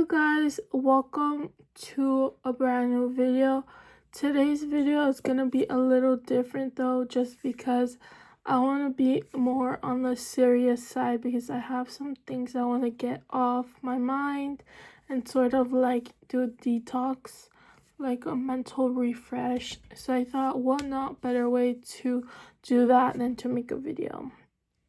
you guys, welcome to a brand new video. Today's video is gonna be a little different though, just because I want to be more on the serious side, because I have some things I want to get off my mind and sort of like do a detox, like a mental refresh. So I thought, what not better way to do that than to make a video.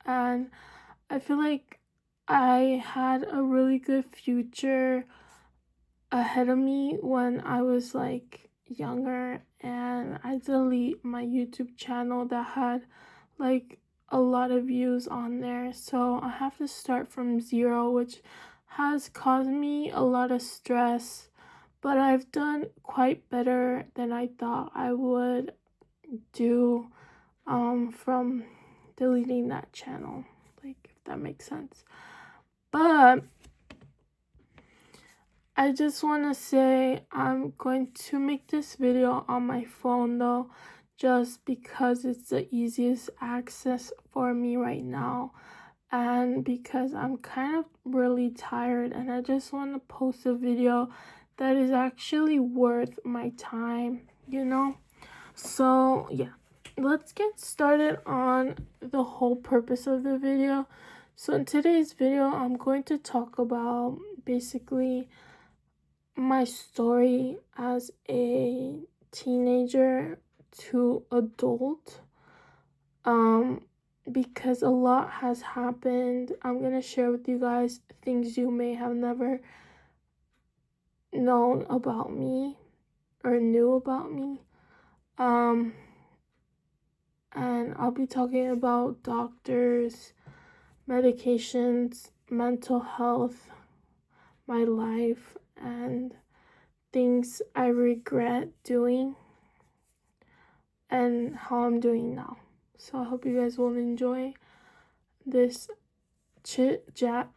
And I feel like I had a really good future ahead of me when I was like younger, and I delete my YouTube channel that had like a lot of views on there. So I have to start from zero, which has caused me a lot of stress, but I've done quite better than I thought I would do from deleting that channel, like, if that makes sense. But I just want to say I'm going to make this video on my phone though, just because it's the easiest access for me right now, and because I'm kind of really tired and I just want to post a video that is actually worth my time, you know? So yeah, let's get started on the whole purpose of the video. So in today's video, I'm going to talk about basically my story as a teenager to adult, because a lot has happened. I'm gonna share with you guys things you may have never known about me or knew about me, and I'll be talking about doctors, medications, mental health, my life, and things I regret doing and how I'm doing now. So I hope you guys will enjoy this chit chat,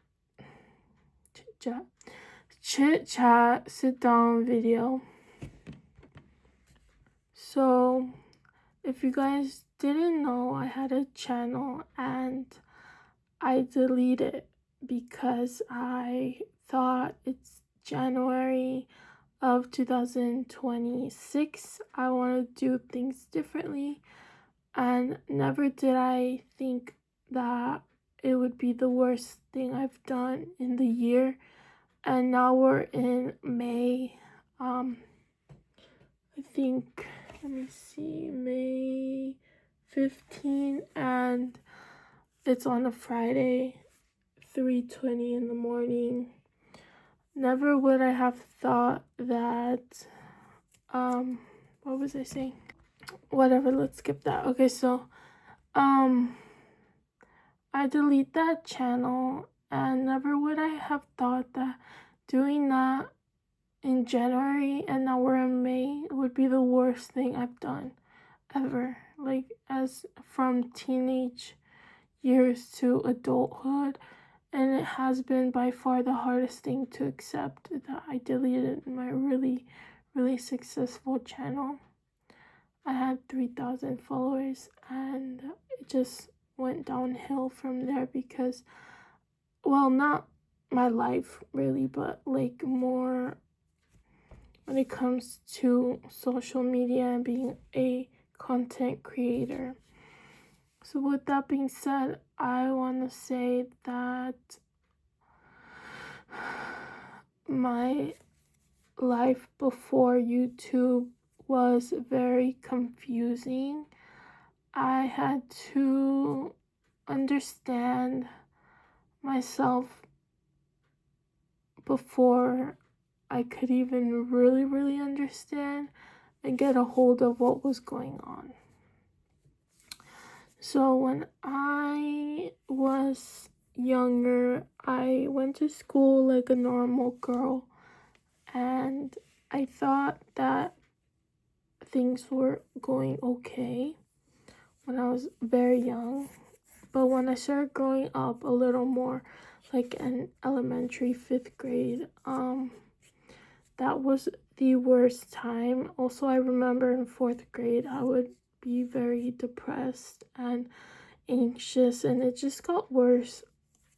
sit down video. So if you guys didn't know, I had a channel and I deleted it because I thought it's January of 2026. I want to do things differently, and never did I think that it would be the worst thing I've done in the year. And now we're in May. I think, let me see, May 15, and it's on a Friday, 3:20 in the morning. Never would I have thought that, what was I saying? Whatever, let's skip that. Okay, so, I delete that channel, and never would I have thought that doing that in January and now we're in May would be the worst thing I've done ever. Like, as from teenage years to adulthood. And it has been by far the hardest thing to accept that I deleted my really, really successful channel. I had 3,000 followers, and it just went downhill from there because, well, not my life really, but like more when it comes to social media and being a content creator. So with that being said, I want to say that my life before YouTube was very confusing. I had to understand myself before I could even really understand and get a hold of what was going on. So when I was younger, I went to school like a normal girl, and I thought that things were going okay when I was very young. But when I started growing up a little more, like in elementary, 5th grade, that was the worst time. Also, I remember in 4th grade, I would be very depressed and anxious, and it just got worse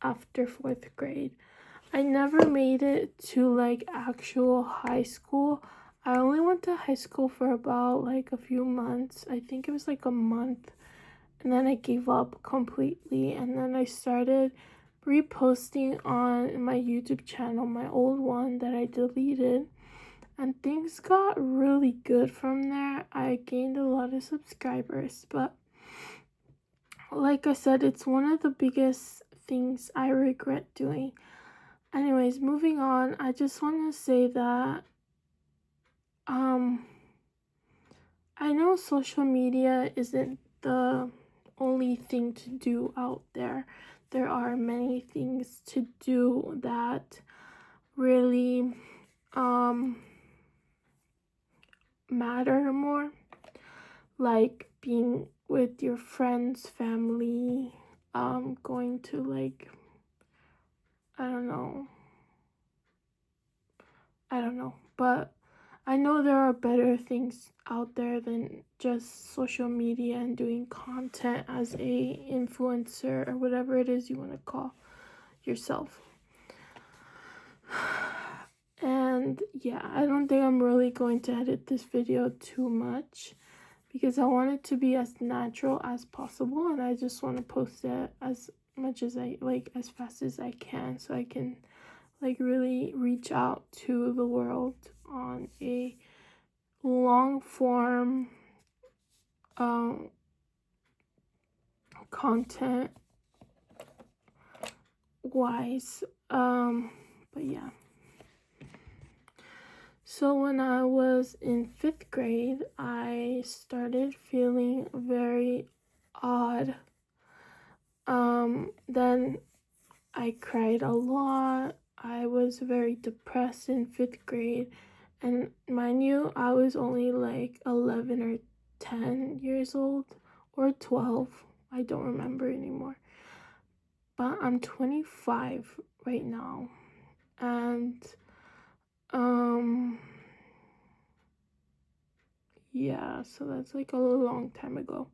after 4th grade. I never made it to like actual high school. I only went to high school for about like a few months. I think it was like a month. And then I gave up completely. And then I started reposting on my YouTube channel, my old one that I deleted. And things got really good from there. I gained a lot of subscribers. But like I said, it's one of the biggest things I regret doing. Anyways, moving on, I just want to say that I know social media isn't the only thing to do out there. There are many things to do that really matter more, like being with your friends, family, going to like I don't know, but I know there are better things out there than just social media and doing content as a influencer or whatever it is you want to call yourself. And yeah, I don't think I'm really going to edit this video too much because I want it to be as natural as possible, and I just want to post it as much as I like, as fast as I can, so I can like really reach out to the world on a long form content wise. But yeah. So when I was in 5th grade, I started feeling very odd. Then I cried a lot. I was very depressed in 5th grade. And mind you, I was only like 11 or 10 years old, or 12. I don't remember anymore. But I'm 25 right now. And, yeah, so that's like a long time ago.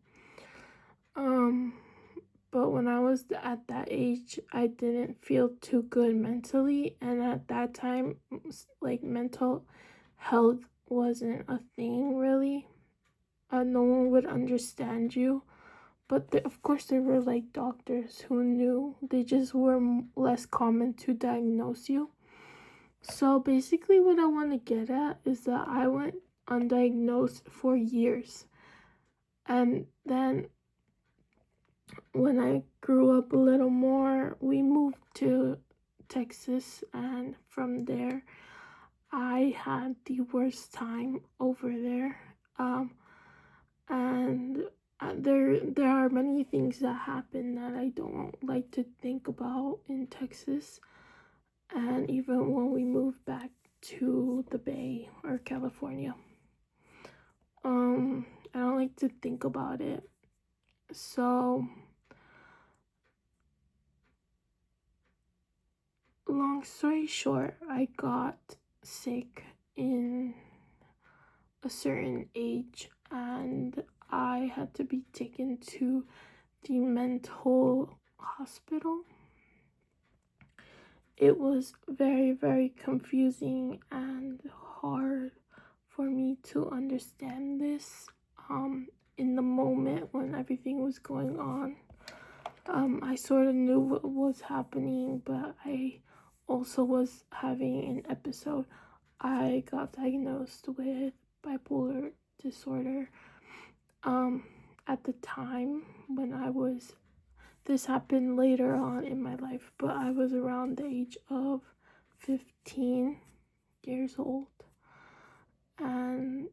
But when I was at that age, I didn't feel too good mentally, and at that time, like, mental health wasn't a thing really. No one would understand you, but of course there were like doctors who knew. They just were less common to diagnose you. So basically what I want to get at is that I went undiagnosed for years, and then when I grew up a little more, we moved to Texas, and from there, I had the worst time over there. And there are many things that happen that I don't like to think about in Texas, and even when we moved back to the Bay or California, I don't like to think about it. So long story short, I got sick in a certain age, and I had to be taken to the mental hospital. It was very, very confusing and hard for me to understand this in the moment when everything was going on. I sort of knew what was happening, but I also was having an episode. I got diagnosed with bipolar disorder at the time when this happened later on in my life, but I was around the age of 15 years old. And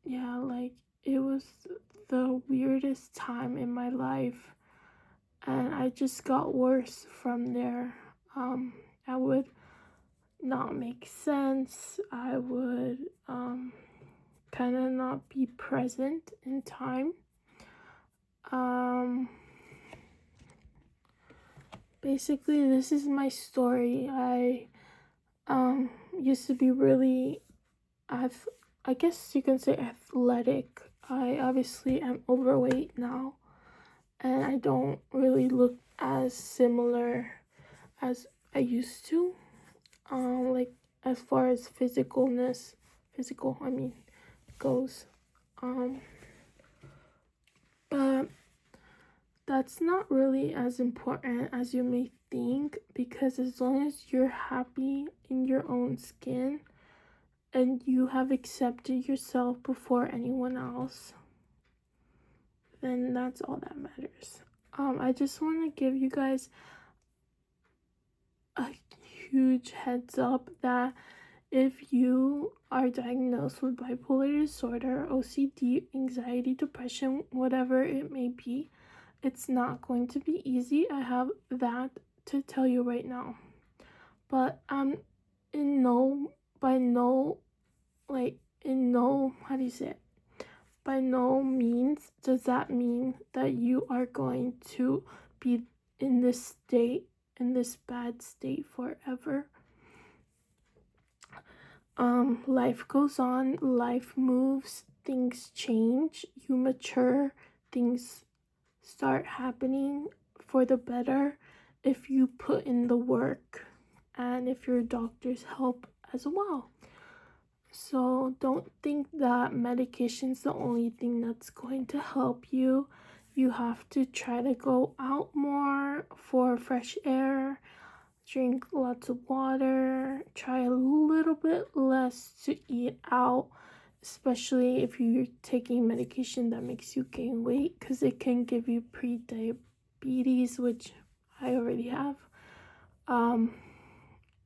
yeah, like, it was the weirdest time in my life, and I just got worse from there. I would not make sense. I would kind of not be present in time. Basically, this is my story. I used to be really, I guess you can say, athletic. I obviously am overweight now, and I don't really look as similar as I used to. Like as far as physical I mean goes. But that's not really as important as you may think, because as long as you're happy in your own skin and you have accepted yourself before anyone else, then that's all that matters. I just want to give you guys a huge heads up that if you are diagnosed with bipolar disorder, OCD, anxiety, depression, whatever it may be, it's not going to be easy. I have that to tell you right now. But in no how do you say it? By no means does that mean that you are going to be in this bad state forever. Life goes on, life moves, things change, you mature, things start happening for the better if you put in the work and if your doctors help as well. So don't think that medication's the only thing that's going to help you. You have to try to go out more for fresh air, drink lots of water, try a little bit less to eat out, especially if you're taking medication that makes you gain weight, because it can give you pre-diabetes, which I already have.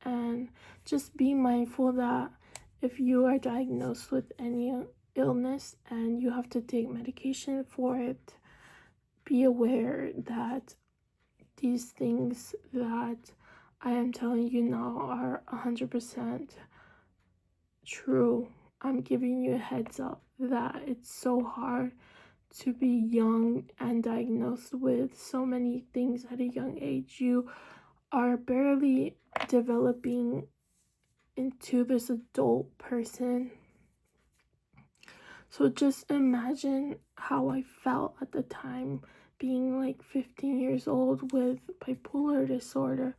And just be mindful that if you are diagnosed with any illness and you have to take medication for it, be aware that these things that I am telling you now are 100% true. I'm giving you a heads up that it's so hard to be young and diagnosed with so many things at a young age. You are barely developing into this adult person. So just imagine how I felt at the time, being like 15 years old with bipolar disorder,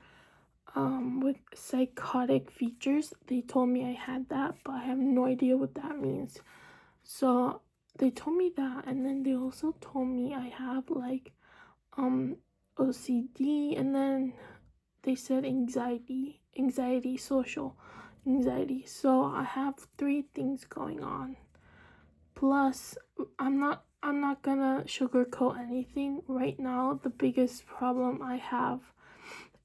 with psychotic features. They told me I had that, but I have no idea what that means. So they told me that, and then they also told me I have like OCD, and then they said anxiety, social anxiety. So I have 3 things going on. Plus, I'm not gonna sugarcoat anything. Right now, the biggest problem I have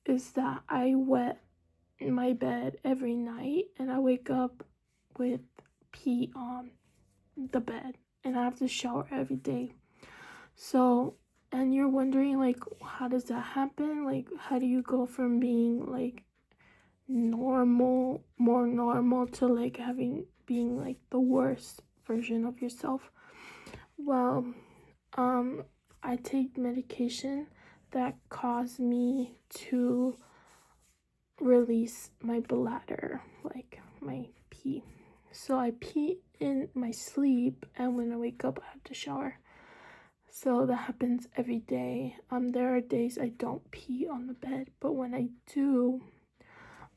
is that I wet my bed every night and I wake up with pee on the bed and I have to shower every day. So, and you're wondering, like, how does that happen? Like, how do you go from being like more normal to like being like the worst version of yourself? Well, I take medication that cause me to release my bladder, like my pee. So I pee in my sleep, and when I wake up, I have to shower. So that happens every day. There are days I don't pee on the bed, but when I do,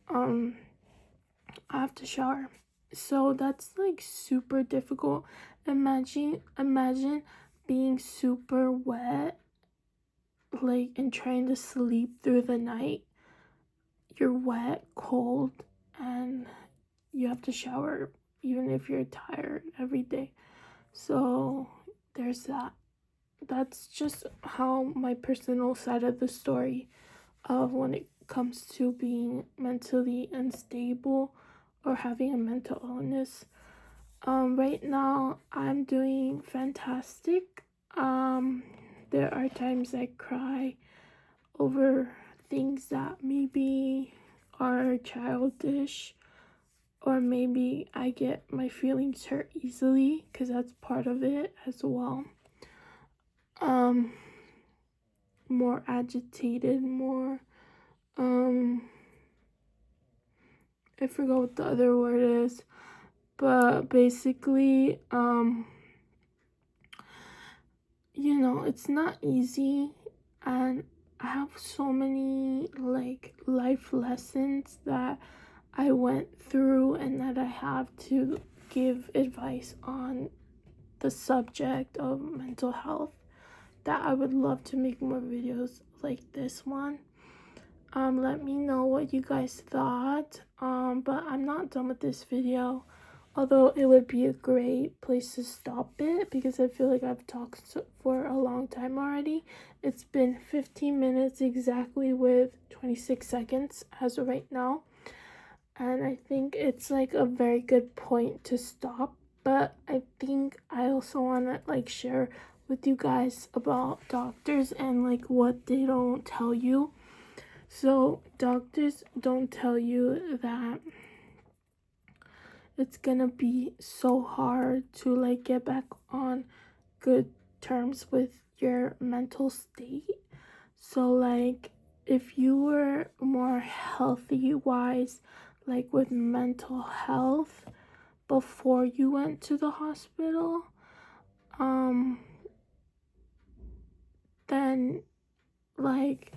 I have to shower. So that's like super difficult. Imagine being super wet, like, and trying to sleep through the night. You're wet, cold, and you have to shower even if you're tired every day. So there's that. That's just how my personal side of the story of when it comes to being mentally unstable or having a mental illness. Right now I'm doing fantastic. There are times I cry over things that maybe are childish, or maybe I get my feelings hurt easily, because that's part of it as well. More agitated, more I forgot what the other word is, but basically you know, it's not easy, and I have so many like life lessons that I went through and that I have to give advice on the subject of mental health, that I would love to make more videos like this one. Let me know what you guys thought. But I'm not done with this video, although it would be a great place to stop it because I feel like I've talked for a long time already. It's been 15 minutes exactly with 26 seconds as of right now, and I think it's like a very good point to stop. But I think I also want to like share with you guys about doctors and like what they don't tell you. So doctors don't tell you that it's gonna be so hard to like get back on good terms with your mental state. So like if you were more healthy wise, like with mental health before you went to the hospital, then like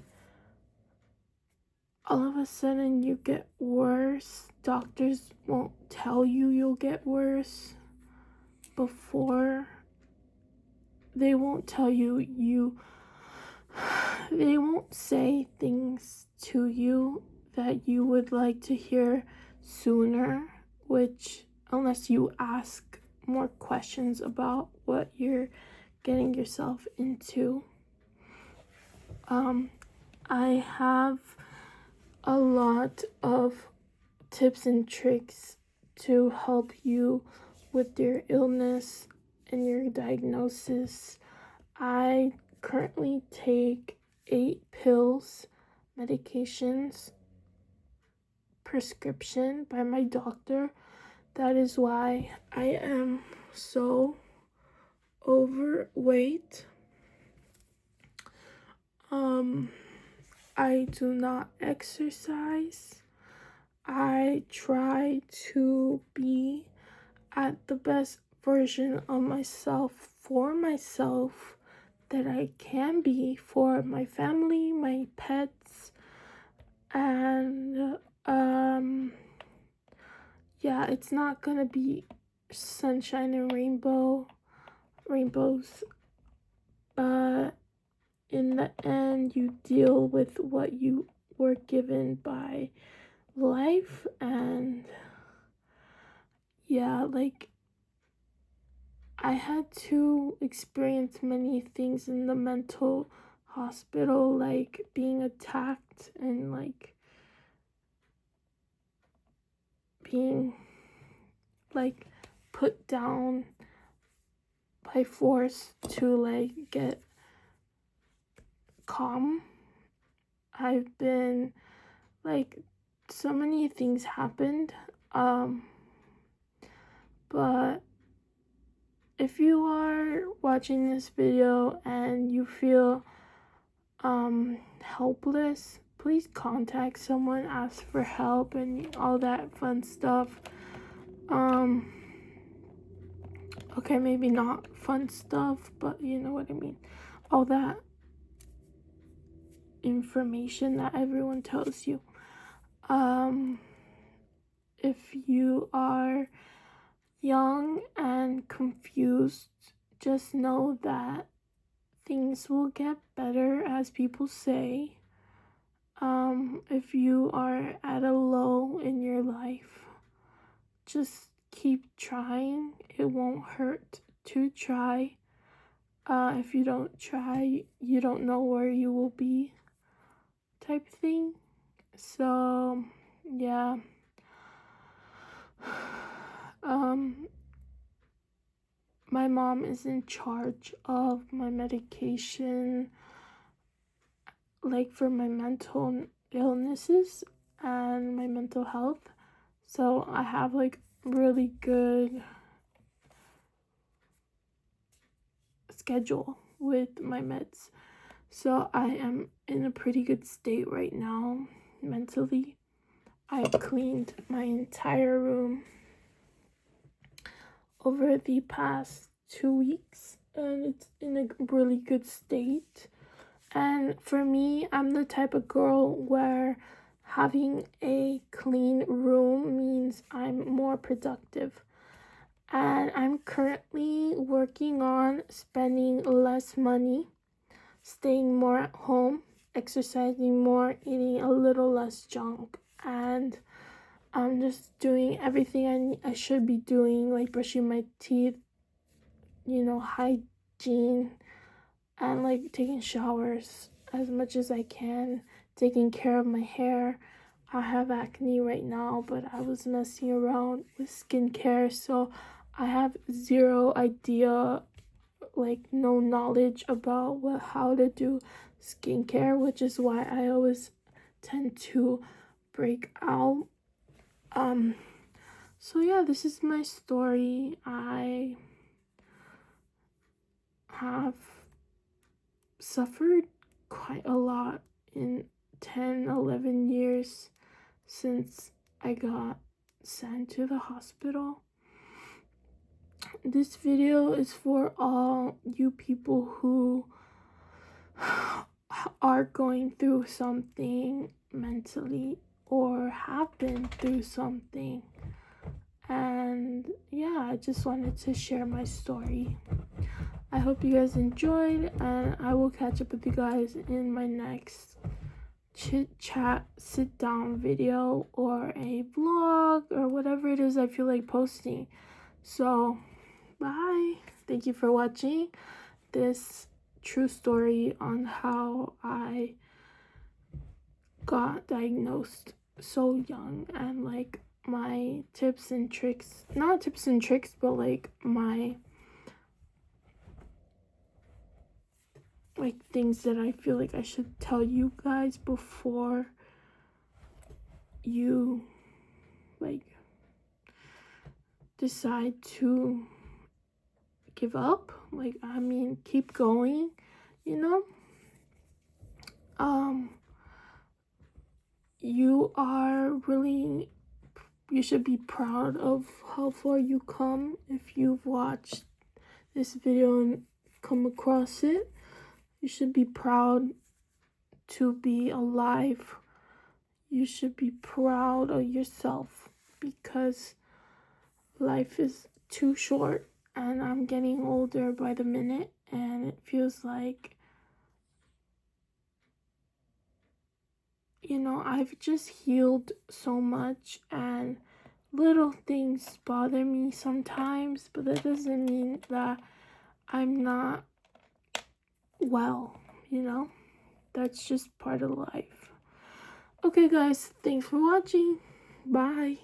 all of a sudden you get worse. Doctors won't tell you you'll get worse before. They won't tell you they won't say things to you that you would like to hear sooner, which unless you ask more questions about what you're getting yourself into. I have a lot of tips and tricks to help you with your illness and your diagnosis. I currently take 8 pills, medications, prescription by my doctor. That is why I am so overweight. I do not exercise. I try to be at the best version of myself for myself that I can be for my family, my pets, and yeah, it's not gonna be sunshine and rainbows, but in the end you deal with what you were given by life. And yeah, like I had to experience many things in the mental hospital, like being attacked and like being like put down by force to like get calm. I've been like, so many things happened, but if you are watching this video and you feel helpless, please contact someone, ask for help and all that fun stuff. Okay, maybe not fun stuff, but you know what I mean. All that information that everyone tells you. If you are young and confused, just know that things will get better, as people say. If you are at a low in your life, just keep trying. It won't hurt to try. If you don't try, you don't know where you will be, type thing. So yeah. My mom is in charge of my medication, like for my mental illnesses and my mental health. So I have like really good schedule with my meds. So I am in a pretty good state right now mentally. I cleaned my entire room over the past 2 weeks and it's in a really good state. And for me, I'm the type of girl where having a clean room means I'm more productive. And I'm currently working on spending less money, staying more at home, exercising more, eating a little less junk, and I'm just doing everything I should be doing, like brushing my teeth, hygiene, and like taking showers as much as I can, taking care of my hair. I have acne right now, but I was messing around with skincare, so I have zero idea, like no knowledge about how to do skincare, which is why I always tend to break out. So yeah, this is my story. I have suffered quite a lot in 10-11 years since I got sent to the hospital. This video is for all you people who are going through something mentally or have been through something. And yeah, I just wanted to share my story. I hope you guys enjoyed, and I will catch up with you guys in my next chit chat sit down video or a vlog or whatever it is I feel like posting. So bye. Thank you for watching this true story on how I got diagnosed so young, and like my tips and tricks, not tips and tricks, but like my things that I feel like I should tell you guys before you decide to give up. Keep going, you know. You should be proud of how far you come if you've watched this video and come across it. You should be proud to be alive. You should be proud of yourself, because life is too short, and I'm getting older by the minute, and it feels like, I've just healed so much, and little things bother me sometimes, but that doesn't mean that I'm not well, That's just part of life. Okay, guys, thanks for watching. Bye.